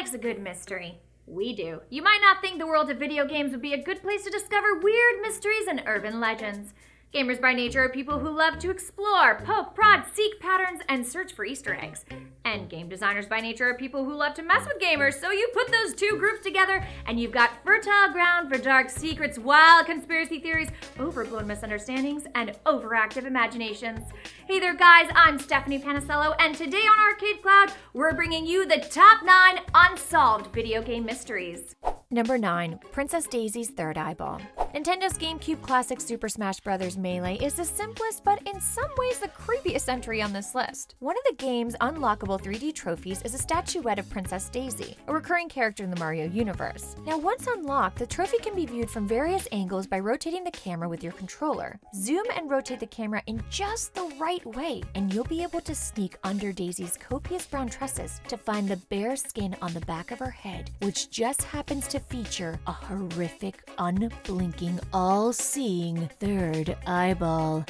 likes a good mystery? We do. You might not think the world of video games would be a good place to discover weird mysteries and urban legends. Gamers by nature are people who love to explore, poke, prod, seek patterns, and search for Easter eggs. And game designers by nature are people who love to mess with gamers, so you put those two groups together and you've got fertile ground for dark secrets, wild conspiracy theories, overblown misunderstandings, and overactive imaginations. Hey there guys, I'm Stephanie Panicello, and today on ArcadeCloud, we're bringing you the top 9 unsolved video game mysteries. Number 9. Princess Daisy's Third Eyeball. Nintendo's GameCube classic Super Smash Bros. Melee is the simplest but in some ways the creepiest entry on this list. One of the game's unlockable 3D trophies is a statuette of Princess Daisy, a recurring character in the Mario universe. Now once unlocked, the trophy can be viewed from various angles by rotating the camera with your controller. Zoom and rotate the camera in just the right way, and you'll be able to sneak under Daisy's copious brown tresses to find the bare skin on the back of her head, which just happens to feature a horrific, unblinking, all-seeing third eyeball.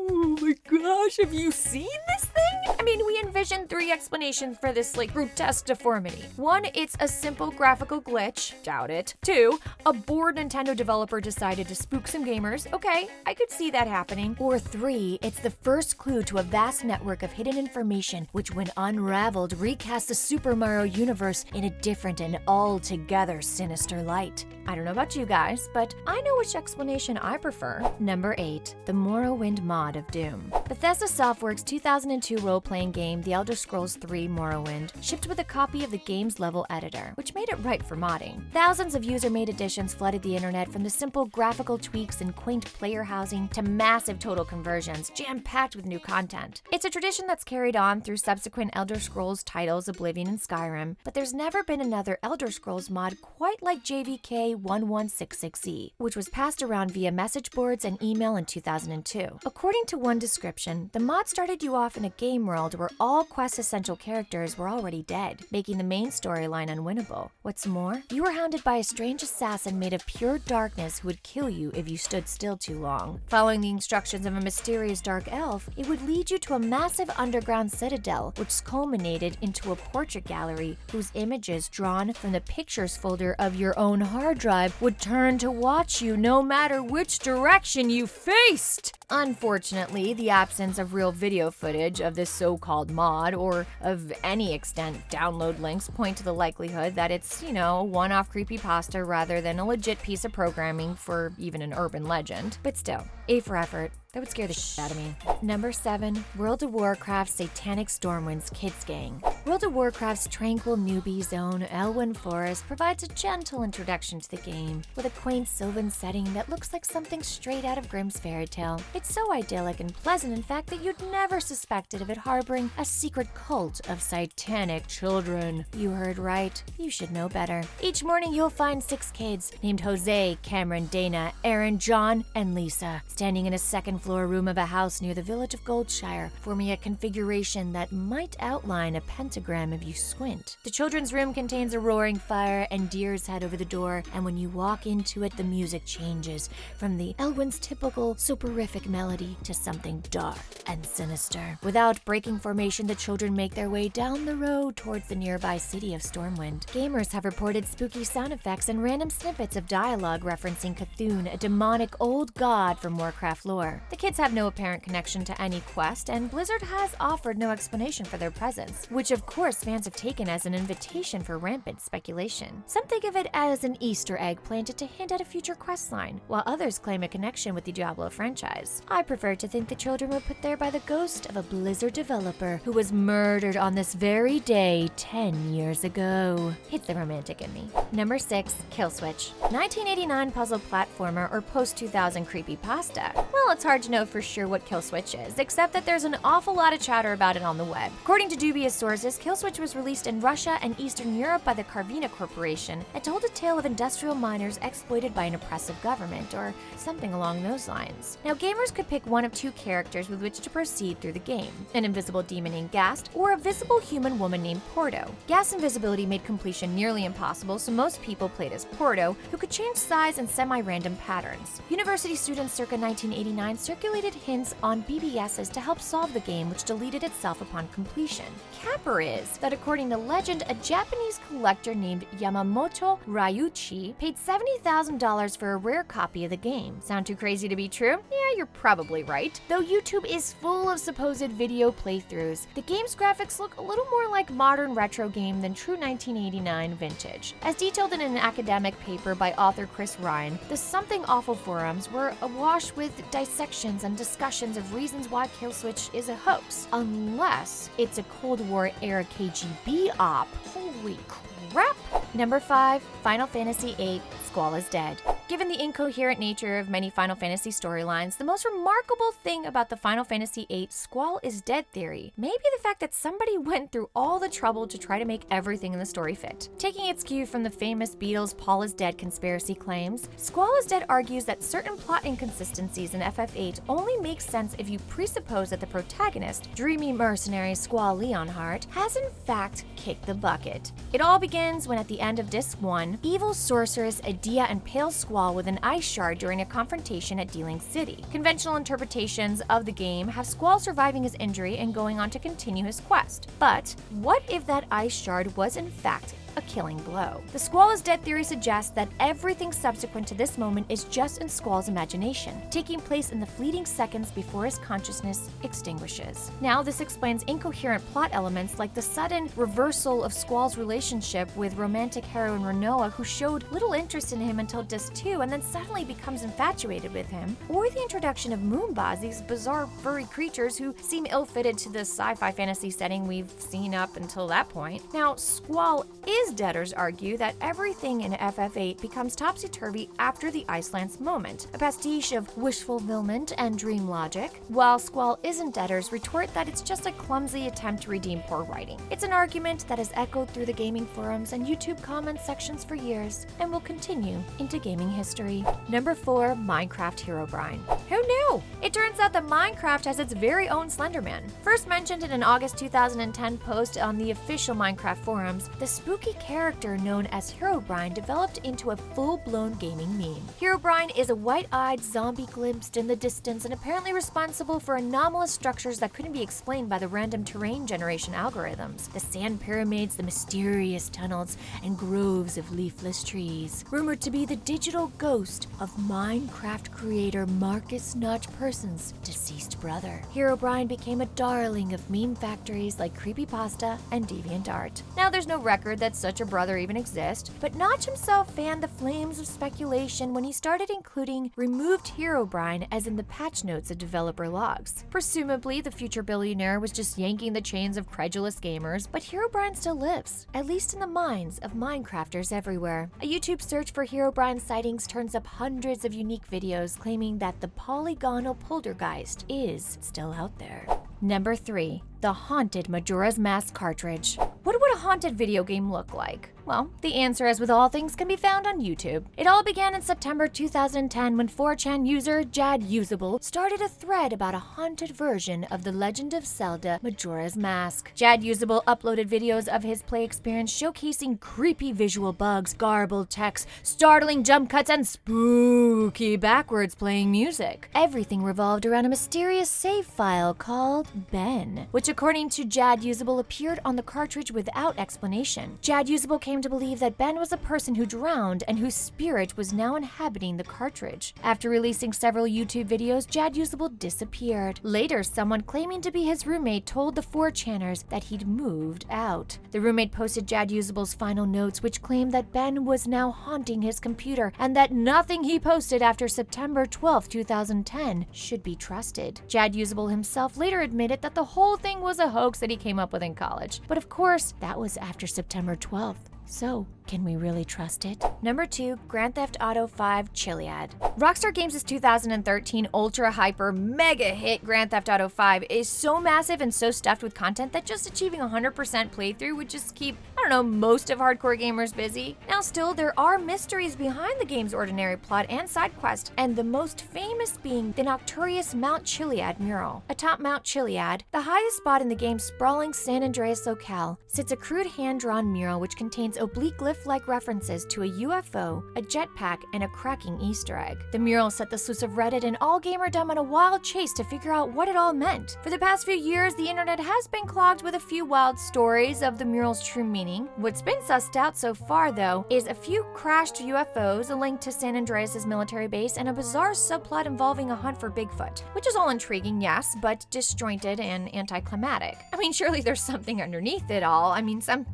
Oh my gosh, have you seen this thing? I mean, we envisioned 3 explanations for this grotesque deformity. 1, it's a simple graphical glitch. Doubt it. 2, a bored Nintendo developer decided to spook some gamers. Okay, I could see that happening. Or 3, it's the first clue to a vast network of hidden information which, when unraveled, recasts the Super Mario universe in a different and altogether sinister light. I don't know about you guys, but I know which explanation I prefer. Number 8, the MARROWIND mod of Doom. Bethesda Softworks' 2002 role-playing game, The Elder Scrolls III: Morrowind, shipped with a copy of the game's level editor, which made it right for modding. Thousands of user-made additions flooded the internet, from the simple graphical tweaks and quaint player housing to massive total conversions, jam-packed with new content. It's a tradition that's carried on through subsequent Elder Scrolls titles, Oblivion and Skyrim, but there's never been another Elder Scrolls mod quite like JVK 1166E, which was passed around via message boards and email in 2002. According to one description, the mod started you off in a game world where all quest essential characters were already dead, making the main storyline unwinnable. What's more, you were hounded by a strange assassin made of pure darkness who would kill you if you stood still too long. Following the instructions of a mysterious dark elf, it would lead you to a massive underground citadel, which culminated into a portrait gallery whose images drawn from the pictures folder of your own hard drive would turn to watch you no matter which direction you faced. Unfortunately, the absence of real video footage of this so-called mod, or of any extent download links, point to the likelihood that it's, a one-off creepypasta rather than a legit piece of programming for even an urban legend. But still, A for effort. That would scare the shit out of me. Number 7, World of Warcraft's Satanic Stormwind's Kids Gang. World of Warcraft's tranquil newbie zone, Elwyn Forest, provides a gentle introduction to the game, with a quaint sylvan setting that looks like something straight out of Grimm's fairy tale. It's so idyllic and pleasant, in fact, that you'd never suspected of it harboring a secret cult of satanic children. You heard right. You should know better. Each morning you'll find 6 kids named Jose, Cameron, Dana, Aaron, John, and Lisa, standing in a second-floor room of a house near the village of Goldshire, forming a configuration that might outline a pentagram if you squint. The children's room contains a roaring fire and deer's head over the door, and when you walk into it, the music changes from the Elwyn's typical soporific melody to something dark and sinister. Without breaking formation, the children make their way down the road towards the nearby city of Stormwind. Gamers have reported spooky sound effects and random snippets of dialogue referencing Cthulhu, a demonic old god from Warcraft lore. The kids have no apparent connection to any quest, and Blizzard has offered no explanation for their presence, which of course fans have taken as an invitation for rampant speculation. Some think of it as an Easter egg planted to hint at a future questline, while others claim a connection with the Diablo franchise. I prefer to think the children were put there by the ghost of a Blizzard developer who was murdered on this very day 10 years ago. It's the romantic in me. Number 6, Killswitch. 1989 puzzle platformer or post-2000 creepypasta. Well, it's hard to know for sure what Killswitch is, except that there's an awful lot of chatter about it on the web. According to dubious sources, Killswitch was released in Russia and Eastern Europe by the Carvina Corporation and told a tale of industrial miners exploited by an oppressive government, or something along those lines. Now, gamers could pick one of 2 characters with which to proceed through the game: an invisible demon named Gast, or a visible human woman named Porto. Gast's invisibility made completion nearly impossible, so most people played as Porto, who could change size in semi-random patterns. University students circa 1989 circulated hints on BBSs to help solve the game, which deleted itself upon completion. Capper is that according to legend, a Japanese collector named Yamamoto Ryuichi paid $70,000 for a rare copy of the game. Sound too crazy to be true? Yeah, you're probably right. Though YouTube is full of supposed video playthroughs, the game's graphics look a little more like modern retro game than true 1989 vintage. As detailed in an academic paper by author Chris Ryan, the Something Awful forums were awash with dissections and discussions of reasons why Kill Switch is a hoax, unless it's a Cold War era KGB op. Holy crap! Number 5, Final Fantasy VIII, Squall is Dead. Given the incoherent nature of many Final Fantasy storylines, the most remarkable thing about the Final Fantasy VIII Squall is Dead theory may be the fact that somebody went through all the trouble to try to make everything in the story fit. Taking its cue from the famous Beatles' Paul is Dead conspiracy claims, Squall is Dead argues that certain plot inconsistencies in FF8 only make sense if you presuppose that the protagonist, dreamy mercenary Squall Leonhardt, has in fact kicked the bucket. It all begins when at the end of Disc 1, evil sorceress Adia impales Squall with an ice shard during a confrontation at Dealing City. Conventional interpretations of the game have Squall surviving his injury and going on to continue his quest. But what if that ice shard was in fact a killing blow? The Squall is Dead theory suggests that everything subsequent to this moment is just in Squall's imagination, taking place in the fleeting seconds before his consciousness extinguishes. Now, this explains incoherent plot elements like the sudden reversal of Squall's relationship with romantic heroine Renoa, who showed little interest in him until Disc 2 and then suddenly becomes infatuated with him, or the introduction of Moonbaz, these bizarre furry creatures who seem ill-fitted to the sci-fi fantasy setting we've seen up until that point. Now, Squall is Deaders argue that everything in FF8 becomes topsy-turvy after the Ice Lance moment, a pastiche of wish fulfillment and dream logic, while Squall isn't Deaders retort that it's just a clumsy attempt to redeem poor writing. It's an argument that has echoed through the gaming forums and YouTube comment sections for years and will continue into gaming history. Number 4, Minecraft Herobrine. Who knew? It turns out that Minecraft has its very own Slenderman. First mentioned in an August 2010 post on the official Minecraft forums, the spooky character known as Herobrine developed into a full-blown gaming meme. Herobrine is a white-eyed zombie glimpsed in the distance and apparently responsible for anomalous structures that couldn't be explained by the random terrain generation algorithms. The sand pyramids, the mysterious tunnels, and groves of leafless trees. Rumored to be the digital ghost of Minecraft creator Marcus Notch Person's deceased brother. Herobrine became a darling of meme factories like Creepypasta and DeviantArt. Now, there's no record that such a brother even exists, but Notch himself fanned the flames of speculation when he started including removed Herobrine as in the patch notes of developer logs. Presumably, the future billionaire was just yanking the chains of credulous gamers, but Herobrine still lives, at least in the minds of Minecrafters everywhere. A YouTube search for Herobrine sightings turns up hundreds of unique videos claiming that the polygonal poltergeist is still out there. Number 3, the haunted Majora's Mask cartridge. What would a haunted video game look like? Well, the answer, as with all things, can be found on YouTube. It all began in September 2010 when 4chan user JadUsable started a thread about a haunted version of The Legend of Zelda Majora's Mask. JadUsable uploaded videos of his play experience showcasing creepy visual bugs, garbled text, startling jump cuts, and spooky backwards playing music. Everything revolved around a mysterious save file called Ben, which according to JadUsable appeared on the cartridge without explanation. JadUsable came to believe that Ben was a person who drowned and whose spirit was now inhabiting the cartridge. After releasing several YouTube videos, JadUsable disappeared. Later, someone claiming to be his roommate told the 4chaners that he'd moved out. The roommate posted JadUsable's final notes, which claimed that Ben was now haunting his computer and that nothing he posted after September 12, 2010 should be trusted. JadUsable himself later admitted that the whole thing was a hoax that he came up with in college. But of course, that was after September 12th. So, can we really trust it? Number 2, Grand Theft Auto V Chiliad. Rockstar Games' 2013 ultra hyper mega hit Grand Theft Auto V is so massive and so stuffed with content that just achieving 100% playthrough would just keep, most of hardcore gamers busy. Now still, there are mysteries behind the game's ordinary plot and side quest, and the most famous being the nocturious Mount Chiliad mural. Atop Mount Chiliad, the highest spot in the game's sprawling San Andreas locale, sits a crude hand-drawn mural which contains oblique glyphs glyph-like references to a UFO, a jetpack, and a cracking Easter egg. The mural set the sleuths of Reddit and all gamerdom on a wild chase to figure out what it all meant. For the past few years, the internet has been clogged with a few wild stories of the mural's true meaning. What's been sussed out so far, though, is a few crashed UFOs, a link to San Andreas' military base, and a bizarre subplot involving a hunt for Bigfoot. Which is all intriguing, yes, but disjointed and anticlimactic. I mean, surely there's something underneath it all. I mean, some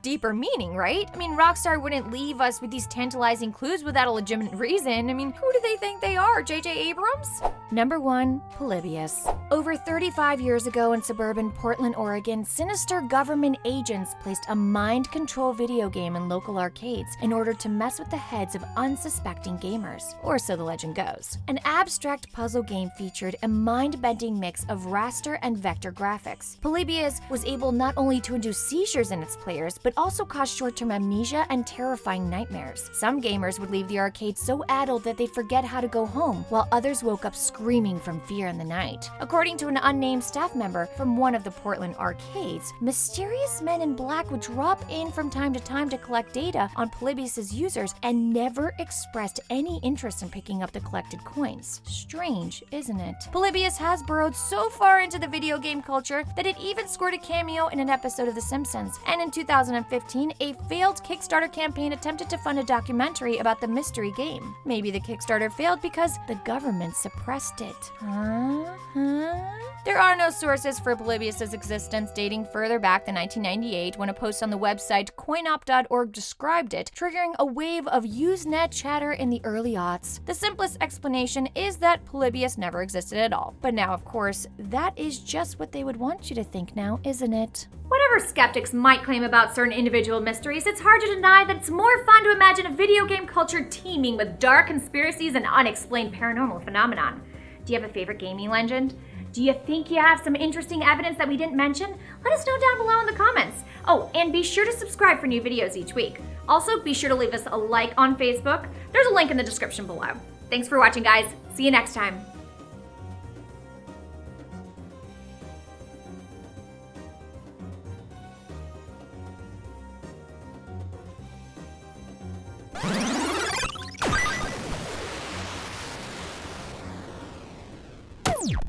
deeper meaning, right? I mean, Rockstar wouldn't leave us with these tantalizing clues without a legitimate reason. I mean, who do they think they are, J.J. Abrams? Number 1, Polybius. Over 35 years ago in suburban Portland, Oregon, sinister government agents placed a mind control video game in local arcades in order to mess with the heads of unsuspecting gamers, or so the legend goes. An abstract puzzle game featured a mind-bending mix of raster and vector graphics. Polybius was able not only to induce seizures in its players, but also cause short-term amnesia and terrifying nightmares. Some gamers would leave the arcade so addled that they'd forget how to go home, while others woke up screaming from fear in the night. According to an unnamed staff member from one of the Portland arcades, mysterious men in black would drop in from time to time to collect data on Polybius's users and never expressed any interest in picking up the collected coins. Strange, isn't it? Polybius has burrowed so far into the video game culture that it even scored a cameo in an episode of The Simpsons. And in 2015, a failed Kickstarter campaign attempted to fund a documentary about the mystery game. Maybe the Kickstarter failed because the government suppressed it. There are no sources for Polybius's existence dating further back than 1998 when a post on the website coinop.org described it, triggering a wave of Usenet chatter in the early aughts. The simplest explanation is that Polybius never existed at all. But now, of course, that is just what they would want you to think now, isn't it? Whatever skeptics might claim about certain individual mysteries, it's hard to deny that it's more fun to imagine a video game culture teeming with dark conspiracies and unexplained paranormal phenomenon. Do you have a favorite gaming legend? Do you think you have some interesting evidence that we didn't mention? Let us know down below in the comments. Oh, and be sure to subscribe for new videos each week. Also, be sure to leave us a like on Facebook. There's a link in the description below. Thanks for watching, guys. See you next time.